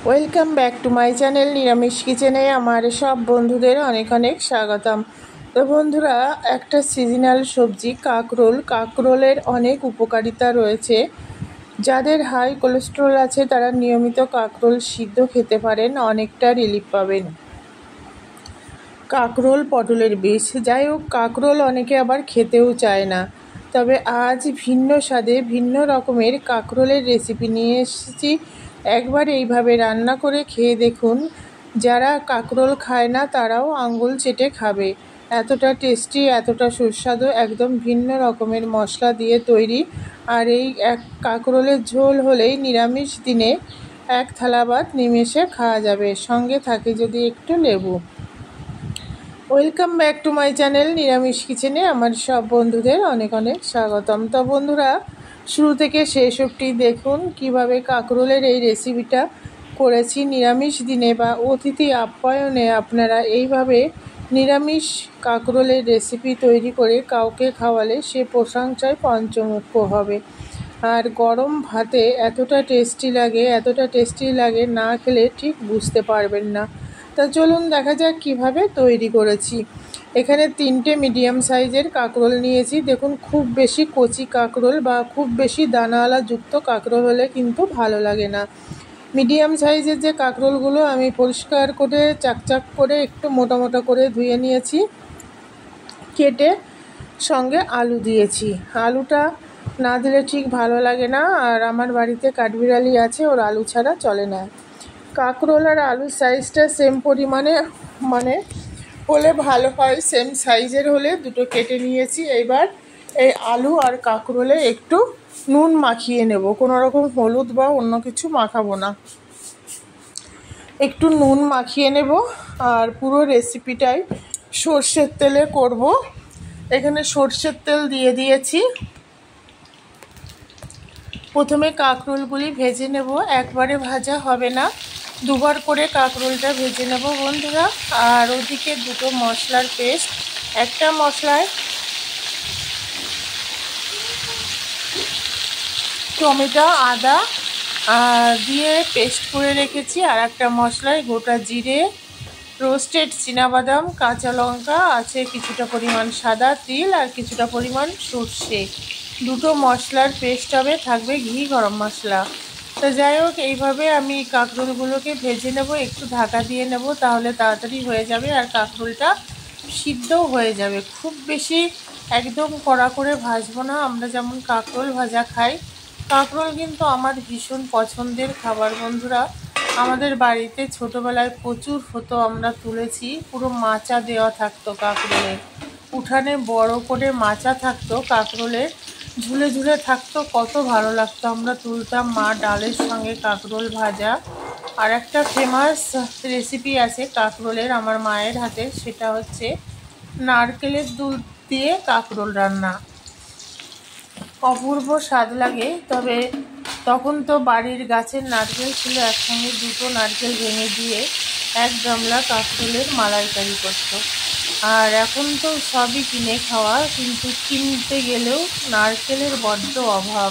Welcome back to my channel নিরামিষ কিচেনে আমার সব বন্ধুদের অনেক অনেক স্বাগতম। তো বন্ধুরা, একটা সিজনাল সবজি কাকরোলের অনেক উপকারিতা রয়েছে। যাদের হাই কোলেস্টেরল আছে তারা নিয়মিত কাকরোল সিদ্ধ খেতে পারেন, অনেকটা রিলিফ পাবেন। কাকরোল পটলের বীজ, যাই হোক, কাকরোল অনেকে আবার খেতেও চায় না। তবে আজ ভিন্ন স্বাদে ভিন্ন রকমের কাকরোলের রেসিপি নিয়ে এসেছি। একবার এইভাবে রান্না করে খেয়ে দেখুন, যারা কাকরোল খায় না তারাও আঙ্গুল চেটে খাবে। এতটা টেস্টি, এতটা সুস্বাদু, একদম ভিন্ন রকমের মশলা দিয়ে তৈরি। আর এই এক কাকরোলের ঝোল হলেই নিরামিষ দিনে এক থালা ভাত নিমেষে খাওয়া যাবে, সঙ্গে থাকে যদি একটু লেবু। Welcome back to my channel নিরামিষ কিচেনে আমার সব বন্ধুদের অনেক অনেক স্বাগতম। তো বন্ধুরা, শুরু থেকে শেষ অবধি দেখুন কিভাবে কাকরোলের এই রেসিপিটা করেছি। নিরামিষ দিনে বা অতিথি আপ্যায়নে আপনারা এইভাবে নিরামিষ কাকরোলের রেসিপি তৈরি করে কাউকে খাওয়ালে সে প্রশংসায় পঞ্চমুখ হবে। আর গরম ভাতে এতটা টেস্টি লাগে, না খেলে ঠিক বুঝতে পারবেন না। তা চলুন দেখা যাক কিভাবে তৈরি করেছি। এখানে 3টে মিডিয়াম সাইজের কাকরোল নিয়েছি। দেখুন, খুব বেশি কচি কাকরোল বা খুব বেশি দানাওয়ালা যুক্ত কাকরোল হলে কিন্তু ভালো লাগে না। মিডিয়াম সাইজের যে কাকরোলগুলো আমি পরিষ্কার করে চাকচাক করে একটু মোটা মোটা করে ধুয়ে নিয়েছি, কেটে সঙ্গে আলু দিয়েছি। আলুটা না দিলে ঠিক ভালো লাগে না, আর আমার বাড়িতে কাঠবিড়ালি আছে, ওর আলু ছাড়া চলে না। কাকরোল আর আলুর সাইজটা সেম পরিমাণে হলে ভালো হয়, সেম সাইজের হলে দুটো কেটে নিয়েছি। এবার এই আলু আর কাকরোলে একটু নুন মাখিয়ে নেব, কোনো রকম হলুদ বা অন্য কিছু মাখাবো না, একটু নুন মাখিয়ে নেব। আর পুরো রেসিপিটাই সর্ষের তেলে করব। এখানে সর্ষের তেল দিয়ে দিয়েছি। প্রথমে কাকরোলগুলি ভেজে নেব, একবারে ভাজা হবে না, দুবার করে কাকরোলটা ভেজে নেব বন্ধুরা। আর ওদিকে দুটো মশলার পেস্ট, একটা মশলায় টমেটো আদা দিয়ে পেস্ট করে রেখেছি, আর একটা মশলায় গোটা জিরে, রোস্টেড চিনাবাদাম, কাঁচা লঙ্কা আছে, কিছুটা পরিমাণ সাদা তিল আর কিছুটা পরিমাণ সর্ষে। দুটো মশলার পেস্ট হবে, থাকবে ঘি, গরম মশলা। তো যাই হোক, এইভাবে আমি কাঁকরোলগুলোকে ভেজে নেব, একটু ঢাকা দিয়ে নেব, তাহলে তাড়াতাড়ি হয়ে যাবে আর কাঁকরোলটা সিদ্ধও হয়ে যাবে। খুব বেশি একদম কড়া করে ভাজবো না, আমরা যেমন কাঁকরোল ভাজা খাই। কাঁকরোল কিন্তু আমার ভীষণ পছন্দের খাবার বন্ধুরা। আমাদের বাড়িতে ছোটোবেলায় প্রচুর হতো, আমরা তুলেছি, পুরো মাচা দেওয়া থাকতো কাঁকরোলের, উঠানে বড় করে মাচা থাকতো কাঁকরোলের, ঝুলে ঝুলে থাকতো, কত ভালো লাগতো। আমরা তুলতাম, মা ডালের সঙ্গে কাঁকরোল ভাজা। আর একটা ফেমাস রেসিপি আছে কাঁকরোলের আমার মায়ের হাতে, সেটা হচ্ছে নারকেলের দুধ দিয়ে কাঁকরোল রান্না। অপূর্ব স্বাদ লাগে। তবে তখন তো বাড়ির গাছের নারকেল ছিল, একসঙ্গে দুটো নারকেল ভেঙে দিয়ে এক গামলা কাঁকরোলের মালাইকারি করতো। আর এখন তো সবই কিনে খাওয়া, কিন্তু কিনতে গেলেও নারকেলের বড্ড অভাব।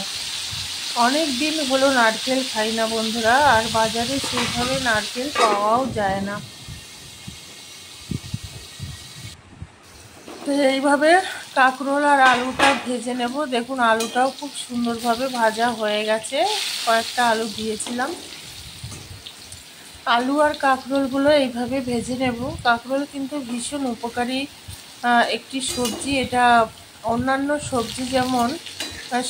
অনেক দিন হলো নারকেল খাই না বন্ধুরা, আর বাজারে সেইভাবে নারকেল পাওয়াও যায় না। তো এইভাবে কাঁকরোল আর আলুটা ভেজে নেব। দেখুন, আলুটাও খুব সুন্দরভাবে ভাজা হয়ে গেছে, কয়েকটা আলু দিয়েছিলাম। আলু আর কাঁকরোলগুলো এইভাবে ভেজে নেব। কাঁকরোল কিন্তু ভীষণ উপকারী একটি সবজি। এটা অন্যান্য সবজি যেমন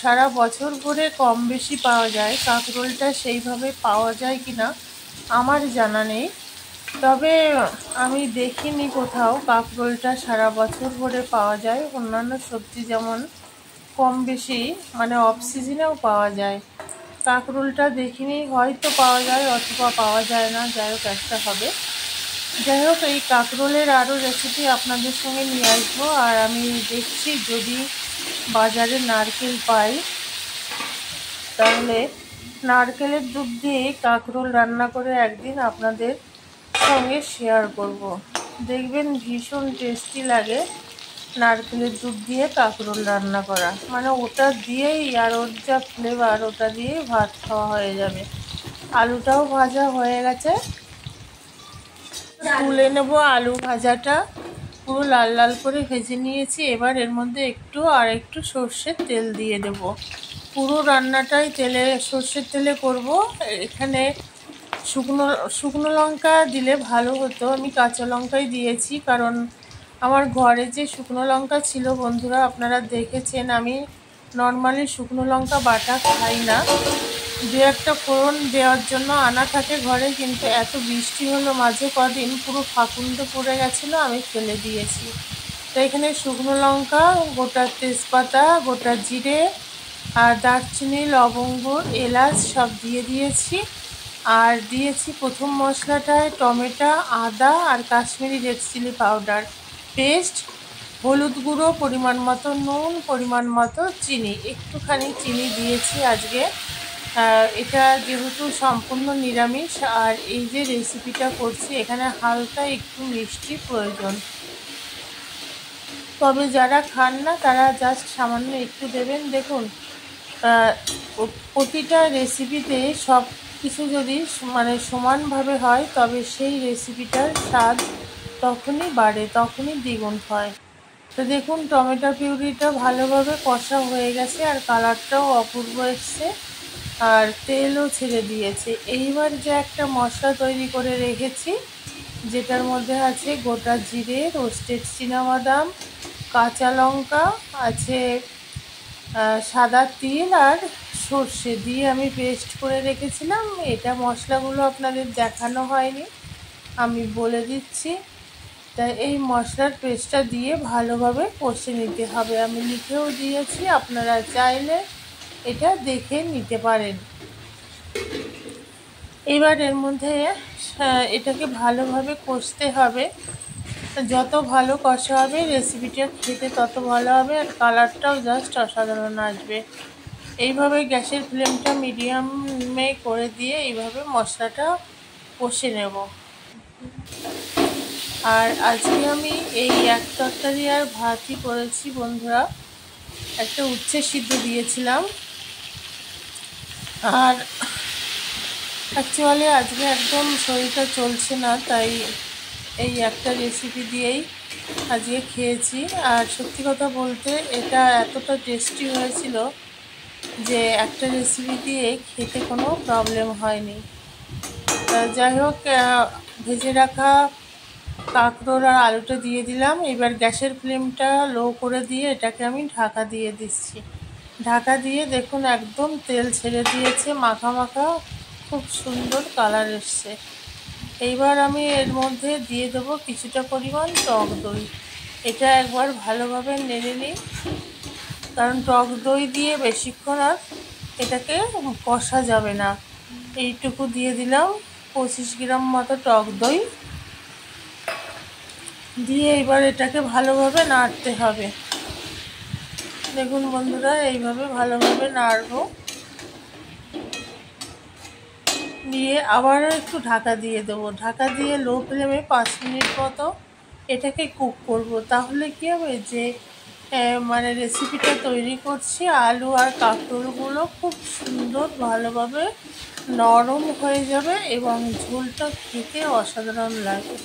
সারা বছর ধরে কম বেশি পাওয়া যায়, কাঁকরোলটা সেইভাবে পাওয়া যায় কি না আমার জানা নেই। তবে আমি দেখিনি কোথাও কাঁকরোলটা সারা বছর ধরে পাওয়া যায়। অন্যান্য সবজি যেমন কম বেশি অফ সিজনেও পাওয়া যায়, কাঁকরোলটা দেখিনি, হয়তো পাওয়া যায় অথবা পাওয়া যায় না, যাই হোক একটা হবে। যাই হোক, এই কাঁকরোলের আরও রেসিপি আপনাদের সঙ্গে নিয়ে আসবো। আর আমি দেখছি যদি বাজারে নারকেল পাই, তাহলে নারকেলের দুধ দিয়ে কাঁকরোল রান্না করে একদিন আপনাদের সঙ্গে শেয়ার করব। দেখবেন ভীষণ টেস্টি লাগে নারকেলের দুধ দিয়ে কাঁকরোল রান্না করা, ওটা দিয়েই, আর ওর যা ফ্লেভার, ওটা দিয়েই ভাত খাওয়া হয়ে যাবে। আলুটাও ভাজা হয়ে গেছে, তুলে নেব। আলু ভাজাটা পুরো লাল লাল করে ভেজে নিয়েছি। এবার এর মধ্যে একটু সর্ষের তেল দিয়ে দেব। পুরো রান্নাটাই সর্ষের তেলে করব। এখানে শুকনো শুকনো লঙ্কা দিলে ভালো হতো, আমি কাঁচা লঙ্কাই দিয়েছি, কারণ আমার ঘরে যে শুকনো লঙ্কা ছিল বন্ধুরা, আপনারা দেখেছেন আমি নর্মালি শুকনো লঙ্কা বাটা খাই না। দু একটা ফোড়ন দেওয়ার জন্য আনা থাকে ঘরে, কিন্তু এত বৃষ্টি হলো মাঝে কদিন, পুরো ফাকুন্ডে পড়ে গেছিলো, আমি ফেলে দিয়েছি। তো এখানে শুকনো লঙ্কা, গোটা তেজপাতা, গোটা জিরে আর দারচিনি, লবঙ্গ, এলাচ সব দিয়ে দিয়েছি। আর দিয়েছি প্রথম মশলাটায় টমেটো, আদা আর Kashmiri red chilli powder paste, হলুদ গুঁড়ো, পরিমাণ মতো নুন, পরিমাণ মতো চিনি, একটুখানি চিনি দিয়েছি আজকে। এটা যেহেতু সম্পূর্ণ নিরামিষ আর এই যে রেসিপিটা করছি এখানে হালকা একটু মিষ্টি প্রয়োজন, তবে যারা খান না তারা জাস্ট সামান্য একটু দেবেন। দেখুন, প্রতিটা রেসিপিতে সব কিছু যদি সমানভাবে হয় তবে সেই রেসিপিটার স্বাদ তখনই বাড়ে, তখনই দ্বিগুণ হয়। তো দেখুন টমেটো পিউরিটা ভালোভাবে কষা হয়ে গেছে আর কালারটাও অপূর্ব এসছে আর তেলও ছেড়ে দিয়েছে। এইবার যে একটা মশলা তৈরি করে রেখেছি যেটার মধ্যে আছে গোটা জিরে, রোস্টেড চিনাবাদাম, কাঁচা লঙ্কা, আছে সাদা তিল আর সর্ষে দিয়ে আমি পেস্ট করে রেখেছিলাম। এটা মশলাগুলো আপনাদের দেখানো হয়নি, আমি বলে দিচ্ছি। তাই এই মশলার পেস্টটা দিয়ে ভালোভাবে কষে নিতে হবে, আমি লিখেও দিয়েছি, আপনারা চাইলে এটা দেখে নিতে পারেন। এবার এর মধ্যে এটাকে ভালোভাবে কষতে হবে, যত ভালো কষা হবে রেসিপিটা খেতে তত ভালো হবে আর কালারটাও জাস্ট অসাধারণ আসবে। এইভাবে গ্যাসের ফ্লেমটা মিডিয়ামে করে দিয়ে এইভাবে মশলাটা কষে নেব। আর আজকে আমি এই এক তরকারি আর ভাতই করেছি বন্ধুরা, একটা উচ্ছে সিদ্ধ দিয়েছিলাম। আর অ্যাকচুয়ালি আজকে একদম শরীরটা চলছে না, তাই এই একটা রেসিপি দিয়েই আজকে খেয়েছি। আর সত্যি কথা বলতে এটা এতটা টেস্টি হয়েছিল যে একটা রেসিপি দিয়ে খেতে কোনো প্রবলেম হয়নি। যাই হোক, ভেজে রাখা কাঁকরোল আর আলুটা দিয়ে দিলাম। এবার গ্যাসের ফ্লেমটা লো করে দিয়ে এটাকে আমি ঢাকা দিয়ে দিচ্ছি। ঢাকা দিয়ে দেখুন একদম তেল ছেড়ে দিয়েছে, মাখা মাখা, খুব সুন্দর কালার এসছে। এইবার আমি এর মধ্যে দিয়ে দেবো কিছুটা পরিমাণ টক দই। এটা একবার ভালোভাবে নেড়ে নিই, কারণ টক দই দিয়ে বেশিক্ষণ আর এটাকে কষা যাবে না। এইটুকু দিয়ে দিলাম, 25 গ্রাম মতো টক দই দিয়ে এবার এটাকে ভালোভাবে নাড়তে হবে। দেখুন বন্ধুরা, এইভাবে ভালোভাবে নাড়বো, দিয়ে আবারও একটু ঢাকা দিয়ে দেবো। ঢাকা দিয়ে লো ফ্লেমে 5 মিনিট মতো এটাকে কুক করব। তাহলে কী হবে যে রেসিপিটা তৈরি করছি আলু আর কাঁকরোলগুলো খুব সুন্দর ভালোভাবে নরম হয়ে যাবে এবং ঝোলটা খেতে অসাধারণ লাগে।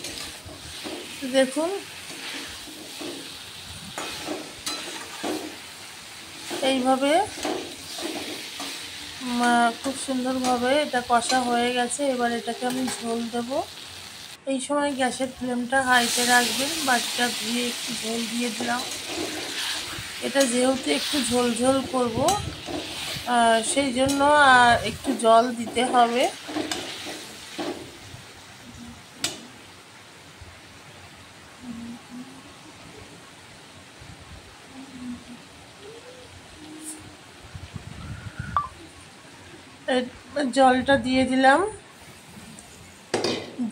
দেখুন এইভাবে খুব সুন্দরভাবে এটা কষা হয়ে গেছে। এবার এটাকে আমি ঝোল দেব। এই সময় গ্যাসের ফ্লেমটা হাইতে রাখবেন। বাটিটা ধুয়ে একটু ঝোল দিয়ে দিলাম। এটা যেহেতু একটু ঝোল ঝোল করব, সেই জন্য একটু জল দিতে হবে। জলটা দিয়ে দিলাম,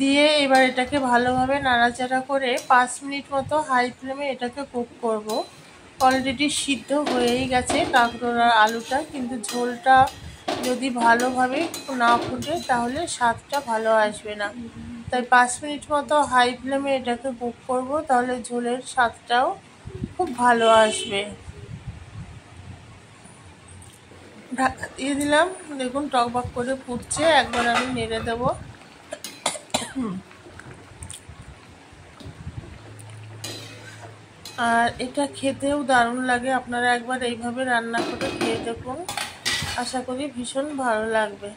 দিয়ে এবার এটাকে ভালোভাবে নাড়াচাড়া করে 5 মিনিট মতো হাই ফ্লেমে এটাকে কুক করব। অলরেডি সিদ্ধ হয়েই গেছে কাঁকরোল আর আলুটা, কিন্তু ঝোলটা যদি ভালোভাবে না ফুটে তাহলে স্বাদটা ভালো আসবে না। তাই 5 মিনিট মতো হাই ফ্লেমে এটাকে কুক করব, তাহলে ঝোলের স্বাদটাও খুব ভালো আসবে। ঢাকা দিয়ে দিলাম। দেখুন টকবক করে ফুটছে, একবার আমি নেড়ে দেবো। আর এটা খেতেও দারুণ লাগে, আপনারা একবার এইভাবে রান্না করে খেয়ে দেখুন, আশা করি ভীষণ ভালো লাগবে।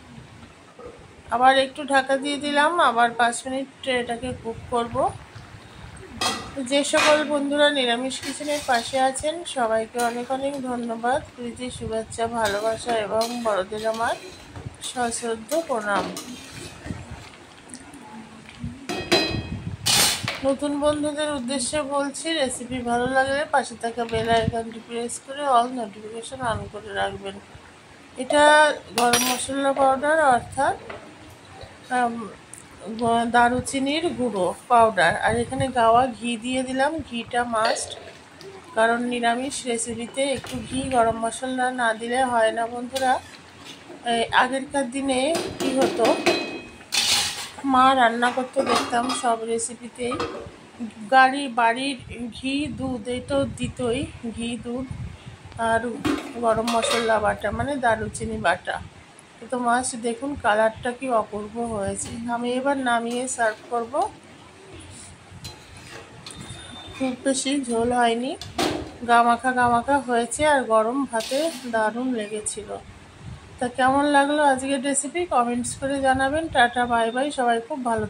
আবার একটু ঢাকা দিয়ে দিলাম, আবার 5 মিনিট এটাকে কুক করব। যে সকল বন্ধুরা নিরামিষ কিচেনের পাশে আছেন সবাইকে অনেক অনেক ধন্যবাদ, প্রীতি, শুভেচ্ছা, ভালোবাসা এবং বড়দের আমার সশ্রদ্ধ প্রণাম। নতুন বন্ধুদের উদ্দেশ্যে বলছি, রেসিপি ভালো লাগলে পাশে থাকা বেল আইকনটি প্রেস করে অল নোটিফিকেশন অন করে রাখবেন। এটা গরম মশলা পাউডার, অর্থাৎ দারুচিনির গুঁড়ো পাউডার। আর এখানে গাওয়া ঘি দিয়ে দিলাম, ঘিটা মাস্ট, কারণ নিরামিষ রেসিপিতে একটু ঘি গরম মশলা না দিলে হয় না বন্ধুরা। আগেরকার দিনে কি হতো, মা রান্না করতে দেখতাম সব রেসিপিতেই বাড়ির ঘি দুধ এটা দিতই, ঘি দুধ আর গরম মশলা বাটা মানে দারুচিনি বাটা। তো মাছ দেখুন কালারটা কি অপূর্ব হয়েছে। আমি এবার নামিয়ে সার্ভ করব। খুব বেশি ঝোল হয়নি, গামাখা হয়েছে, আর গরম ভাতে দারুণ লেগেছিল। তা কেমন লাগলো আজকের রেসিপি কমেন্টস করে জানাবেন। টাটা, বাই বাই, সবাই খুব ভালো।